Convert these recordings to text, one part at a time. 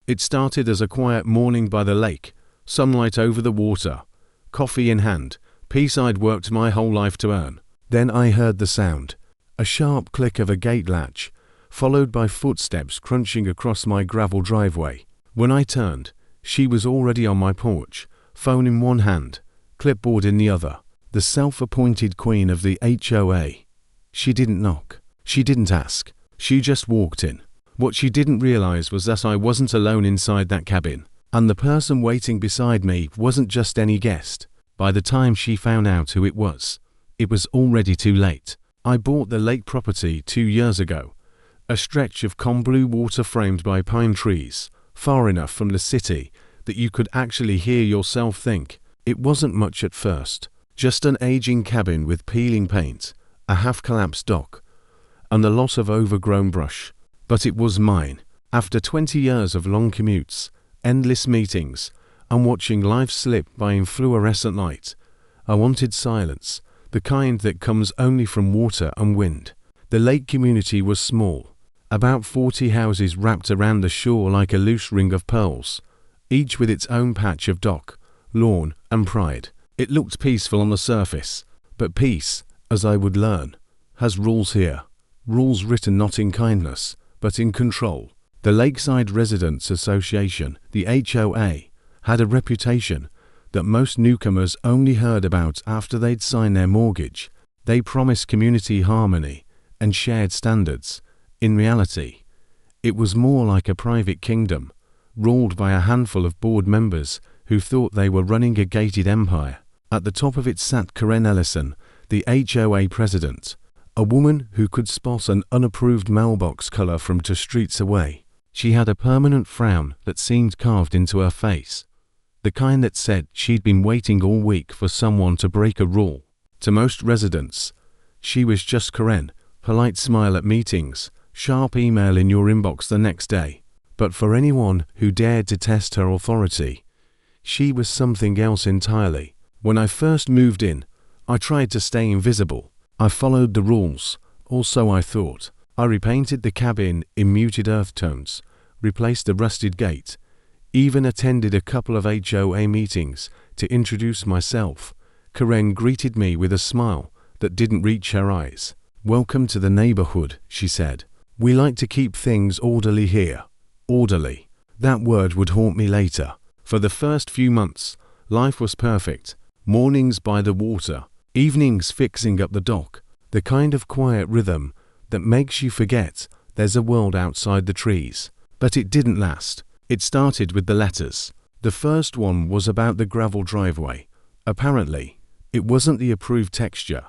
It started as a quiet morning by the lake, sunlight over the water, coffee in hand, peace I'd worked my whole life to earn. Then I heard the sound, a sharp click of a gate latch, followed by footsteps crunching across my gravel driveway. When I turned, she was already on my porch, phone in one hand, clipboard in the other, the self-appointed queen of the HOA. She didn't knock. She didn't ask. She just walked in. What she didn't realize was that I wasn't alone inside that cabin, and the person waiting beside me wasn't just any guest. By the time she found out who it was already too late. I bought the lake property 2 years ago, a stretch of calm blue water framed by pine trees, far enough from the city that you could actually hear yourself think. It wasn't much at first, just an aging cabin with peeling paint, a half-collapsed dock, and the loss of overgrown brush. But it was mine. After 20 years of long commutes, endless meetings, and watching life slip by in fluorescent light, I wanted silence, the kind that comes only from water and wind. The lake community was small, about 40 houses wrapped around the shore like a loose ring of pearls, each with its own patch of dock, lawn, and pride. It looked peaceful on the surface, but peace, as I would learn, has rules here. Rules written not in kindness, but in control. The Lakeside Residents Association, the HOA, had a reputation that most newcomers only heard about after they'd signed their mortgage. They promised community harmony and shared standards. In reality, it was more like a private kingdom, ruled by a handful of board members who thought they were running a gated empire. At the top of it sat Karen Ellison, the HOA president, a woman who could spot an unapproved mailbox color from 2 streets away. She had a permanent frown that seemed carved into her face, the kind that said she'd been waiting all week for someone to break a rule. To most residents, she was just Karen, polite smile at meetings, sharp email in your inbox the next day. But for anyone who dared to test her authority, she was something else entirely. When I first moved in, I tried to stay invisible. I followed the rules, or so I thought. I repainted the cabin in muted earth tones, replaced the rusted gate, even attended a couple of HOA meetings to introduce myself. Karen greeted me with a smile that didn't reach her eyes. "Welcome to the neighborhood," she said. "We like to keep things orderly here." Orderly. That word would haunt me later. For the first few months, life was perfect. Mornings by the water, evenings fixing up the dock, the kind of quiet rhythm that makes you forget there's a world outside the trees. But it didn't last. It started with the letters. The first one was about the gravel driveway. Apparently, it wasn't the approved texture.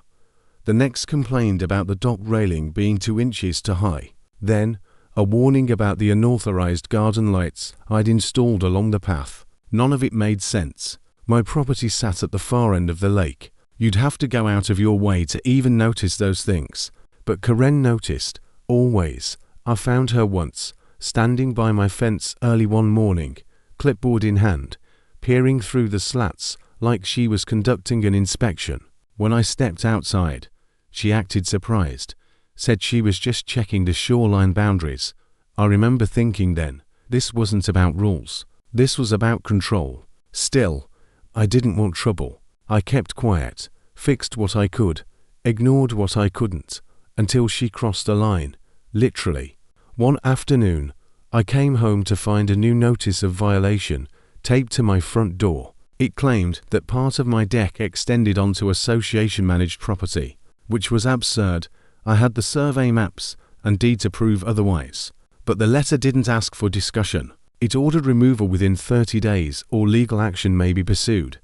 The next complained about the dock railing being 2 inches too high. Then, a warning about the unauthorized garden lights I'd installed along the path. None of it made sense. My property sat at the far end of the lake. You'd have to go out of your way to even notice those things. But Karen noticed, always. I found her once, standing by my fence early one morning, clipboard in hand, peering through the slats like she was conducting an inspection. When I stepped outside, she acted surprised, said she was just checking the shoreline boundaries. I remember thinking then, this wasn't about rules. This was about control. Still, I didn't want trouble. I kept quiet, fixed what I could, ignored what I couldn't, until she crossed the line, literally. One afternoon, I came home to find a new notice of violation taped to my front door. It claimed that part of my deck extended onto association-managed property, which was absurd. I had the survey maps and deed to prove otherwise. But the letter didn't ask for discussion. It ordered removal within 30 days or legal action may be pursued.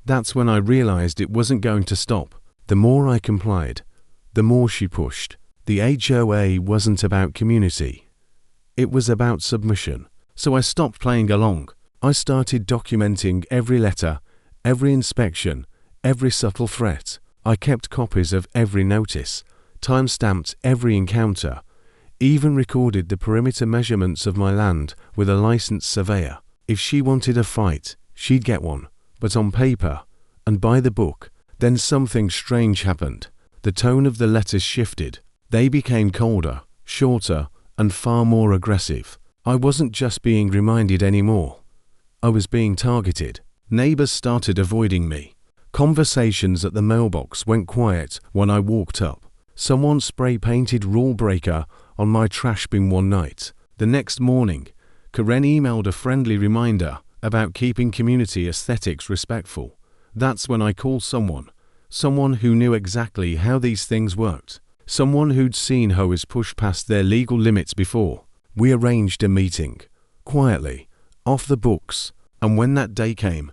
That's when I realized it wasn't going to stop. The more I complied, the more she pushed. The HOA wasn't about community. It was about submission. So I stopped playing along. I started documenting every letter, every inspection, every subtle threat. I kept copies of every notice, time-stamped every encounter, even recorded the perimeter measurements of my land with a licensed surveyor. If she wanted a fight, she'd get one. But on paper, and by the book, then something strange happened. The tone of the letters shifted. They became colder, shorter, and far more aggressive. I wasn't just being reminded anymore. I was being targeted. Neighbors started avoiding me. Conversations at the mailbox went quiet when I walked up. Someone spray-painted rule breaker on my trash bin one night. The next morning, Karen emailed a friendly reminder about keeping community aesthetics respectful. That's when I called someone who knew exactly how these things worked. Someone who'd seen HOAs push past their legal limits before. We arranged a meeting, quietly, off the books, and when that day came,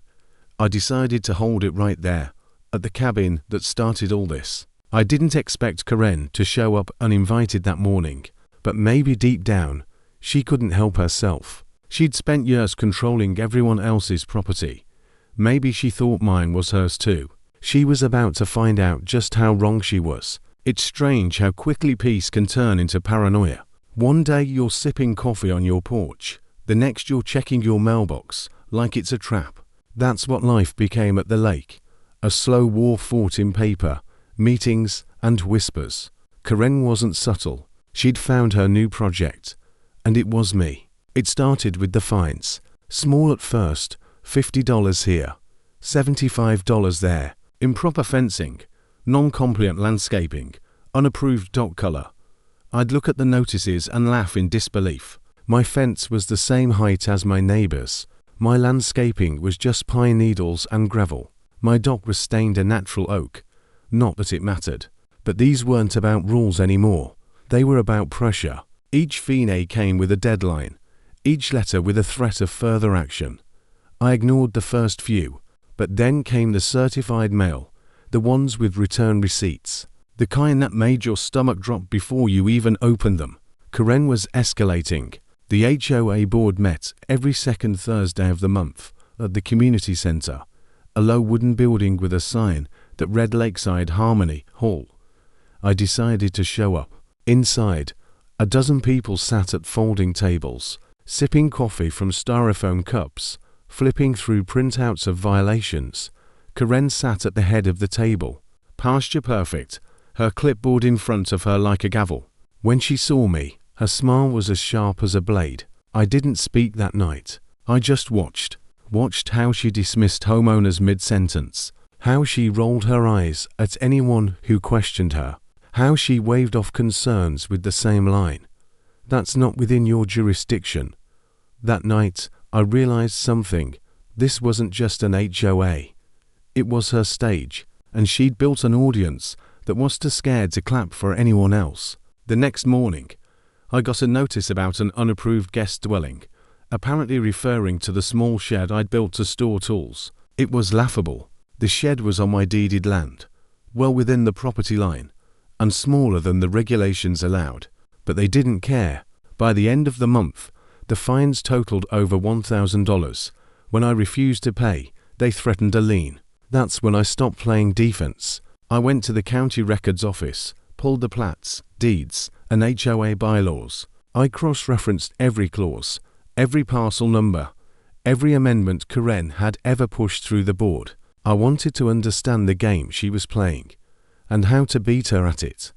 I decided to hold it right there, at the cabin that started all this. I didn't expect Karen to show up uninvited that morning, but maybe deep down, she couldn't help herself. She'd spent years controlling everyone else's property. Maybe she thought mine was hers too. She was about to find out just how wrong she was. It's strange how quickly peace can turn into paranoia. One day you're sipping coffee on your porch, the next you're checking your mailbox like it's a trap. That's what life became at the lake. A slow war fought in paper, meetings, and whispers. Karen wasn't subtle. She'd found her new project. And it was me. It started with the fines. Small at first, $50 here, $75 there. Improper fencing, non-compliant landscaping, unapproved dot color. I'd look at the notices and laugh in disbelief. My fence was the same height as my neighbor's. My landscaping was just pine needles and gravel. My dock was stained a natural oak. Not that it mattered. But these weren't about rules anymore. They were about pressure. Each fine came with a deadline. Each letter with a threat of further action. I ignored the first few, but then came the certified mail, the ones with return receipts. The kind that made your stomach drop before you even opened them. Karen was escalating. The HOA board met every second Thursday of the month at the community center, a low wooden building with a sign that read Lakeside Harmony Hall. I decided to show up. Inside, a dozen people sat at folding tables, sipping coffee from styrofoam cups, flipping through printouts of violations. Karen sat at the head of the table, pasture perfect, her clipboard in front of her like a gavel. When she saw me, her smile was as sharp as a blade. I didn't speak that night. I just watched how she dismissed homeowners mid-sentence, how she rolled her eyes at anyone who questioned her, how she waved off concerns with the same line. That's not within your jurisdiction. That night, I realized something. This wasn't just an HOA. It was her stage, and she'd built an audience that was too scared to clap for anyone else. The next morning, I got a notice about an unapproved guest dwelling, apparently referring to the small shed I'd built to store tools. It was laughable. The shed was on my deeded land, well within the property line, and smaller than the regulations allowed. But they didn't care. By the end of the month, the fines totaled over $1,000. When I refused to pay, they threatened a lien. That's when I stopped playing defense. I went to the county records office, pulled the plats, deeds, and HOA bylaws. I cross-referenced every clause, every parcel number, every amendment Karen had ever pushed through the board. I wanted to understand the game she was playing, and how to beat her at it.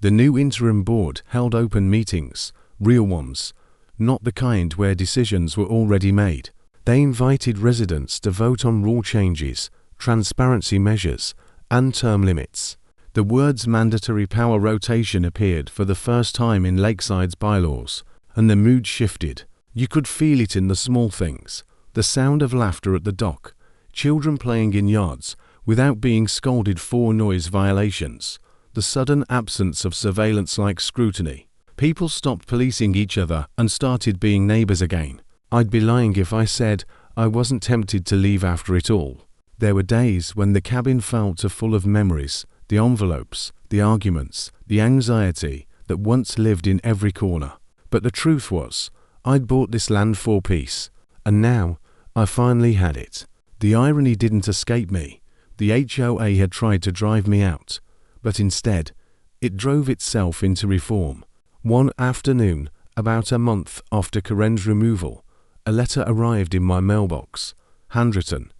The new interim board held open meetings, real ones, not the kind where decisions were already made. They invited residents to vote on rule changes, transparency measures, and term limits. The words mandatory power rotation appeared for the first time in Lakeside's bylaws, and the mood shifted. You could feel it in the small things, the sound of laughter at the dock, children playing in yards without being scolded for noise violations, the sudden absence of surveillance-like scrutiny. People stopped policing each other and started being neighbors again. I'd be lying if I said I wasn't tempted to leave after it all. There were days when the cabin felt full of memories, the envelopes, the arguments, the anxiety that once lived in every corner. But the truth was, I'd bought this land for peace, and now I finally had it. The irony didn't escape me. The HOA had tried to drive me out, but instead, it drove itself into reform. One afternoon, about a month after Karen's removal, a letter arrived in my mailbox, handwritten,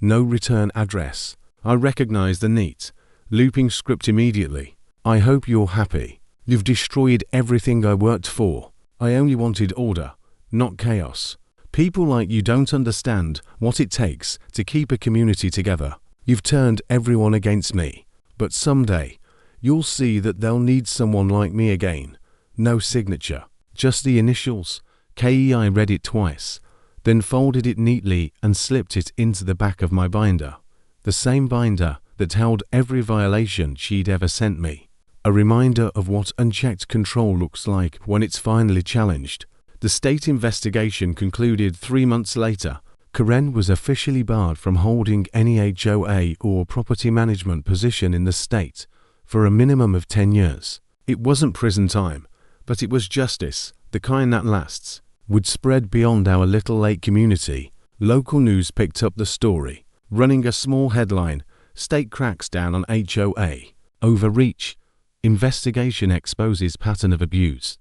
no return address. I recognized the neat, looping script immediately. I hope you're happy. You've destroyed everything I worked for. I only wanted order, not chaos. People like you don't understand what it takes to keep a community together. You've turned everyone against me, but someday, you'll see that they'll need someone like me again. No signature, just the initials. KEI read it twice, then folded it neatly and slipped it into the back of my binder. The same binder that held every violation she'd ever sent me. A reminder of what unchecked control looks like when it's finally challenged. The state investigation concluded 3 months later. Karen was officially barred from holding any HOA or property management position in the state for a minimum of 10 years. It wasn't prison time, but it was justice, the kind that lasts. Would spread beyond our little lake community. Local news picked up the story, running a small headline, "State cracks down on HOA. Overreach. Investigation exposes pattern of abuse."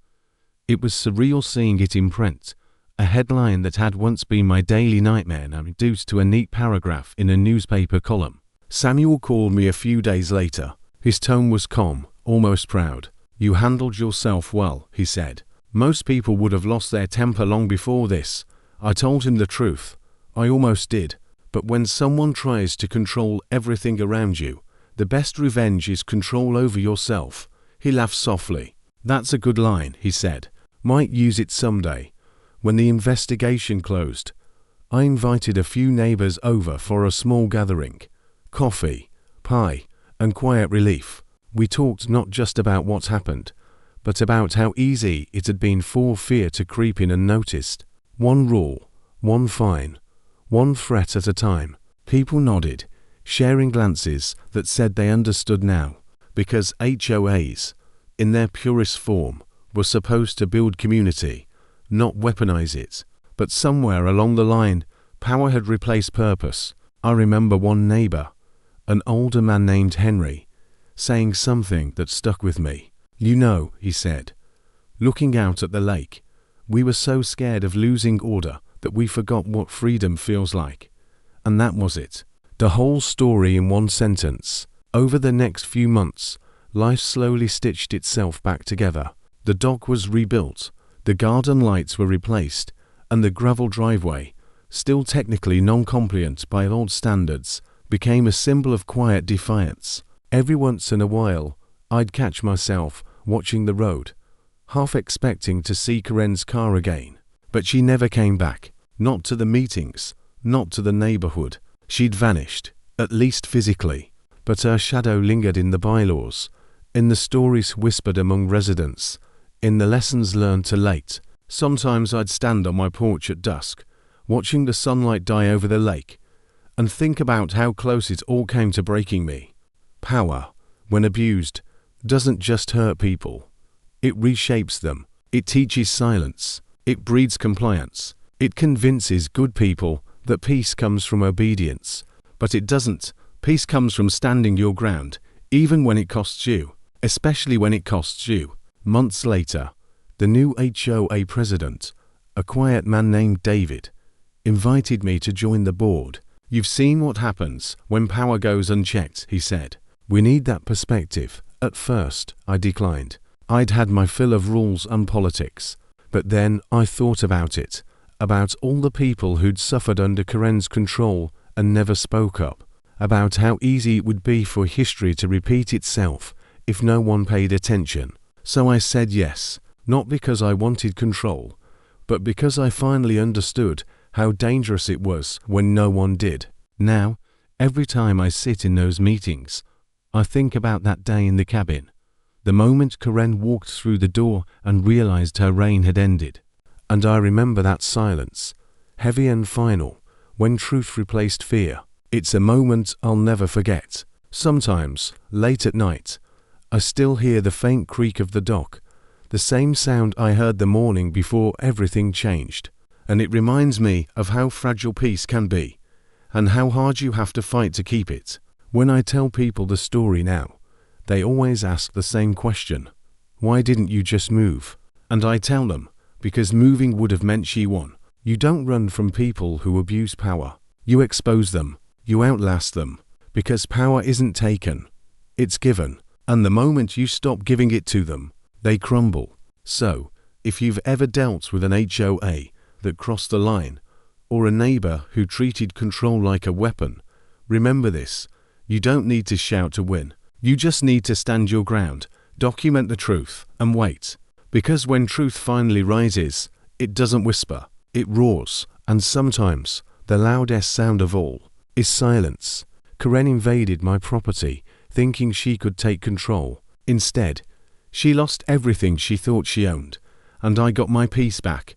It was surreal seeing it in print. A headline that had once been my daily nightmare now reduced to a neat paragraph in a newspaper column. Samuel called me a few days later. His tone was calm, almost proud. "You handled yourself well," he said. "Most people would have lost their temper long before this." I told him the truth. I almost did. But when someone tries to control everything around you, the best revenge is control over yourself. He laughed softly. "That's a good line," he said. "Might use it someday." When the investigation closed, I invited a few neighbors over for a small gathering. Coffee, pie, and quiet relief. We talked not just about what happened, but about how easy it had been for fear to creep in unnoticed. One rule, one fine, one threat at a time. People nodded, sharing glances that said they understood now, because HOAs, in their purest form, were supposed to build community, not weaponize it. But somewhere along the line, power had replaced purpose. I remember one neighbor, an older man named Henry, saying something that stuck with me. "You know," he said, looking out at the lake, "we were so scared of losing order that we forgot what freedom feels like." And that was it. The whole story in one sentence. Over the next few months, life slowly stitched itself back together. The dock was rebuilt, the garden lights were replaced, and the gravel driveway, still technically non-compliant by old standards, became a symbol of quiet defiance. Every once in a while, I'd catch myself watching the road, half expecting to see Karen's car again. But she never came back. Not to the meetings, not to the neighborhood. She'd vanished, at least physically. But her shadow lingered in the bylaws, in the stories whispered among residents, in the lessons learned too late. Sometimes I'd stand on my porch at dusk, watching the sunlight die over the lake, and think about how close it all came to breaking me. Power, when abused, doesn't just hurt people. It reshapes them. It teaches silence. It breeds compliance. It convinces good people that peace comes from obedience. But it doesn't. Peace comes from standing your ground, even when it costs you, especially when it costs you. Months later, the new HOA president, a quiet man named David, invited me to join the board. "You've seen what happens when power goes unchecked," he said. "We need that perspective, At first, I declined. I'd had my fill of rules and politics. But then I thought about it, about all the people who'd suffered under Karen's control and never spoke up, about how easy it would be for history to repeat itself if no one paid attention. So I said yes, not because I wanted control, but because I finally understood how dangerous it was when no one did. Now, every time I sit in those meetings, I think about that day in the cabin, the moment Karen walked through the door and realized her reign had ended. And I remember that silence, heavy and final, when truth replaced fear. It's a moment I'll never forget. Sometimes, late at night, I still hear the faint creak of the dock, the same sound I heard the morning before everything changed. And it reminds me of how fragile peace can be, and how hard you have to fight to keep it. When I tell people the story now, they always ask the same question: why didn't you just move? And I tell them, because moving would have meant she won. You don't run from people who abuse power. You expose them. You outlast them. Because power isn't taken. It's given. And the moment you stop giving it to them, they crumble. So, if you've ever dealt with an HOA that crossed the line, or a neighbor who treated control like a weapon, remember this: you don't need to shout to win. You just need to stand your ground, document the truth, and wait. Because when truth finally rises, it doesn't whisper, it roars. And sometimes, the loudest sound of all is silence. Karen invaded my property, thinking she could take control. Instead, she lost everything she thought she owned, and I got my peace back,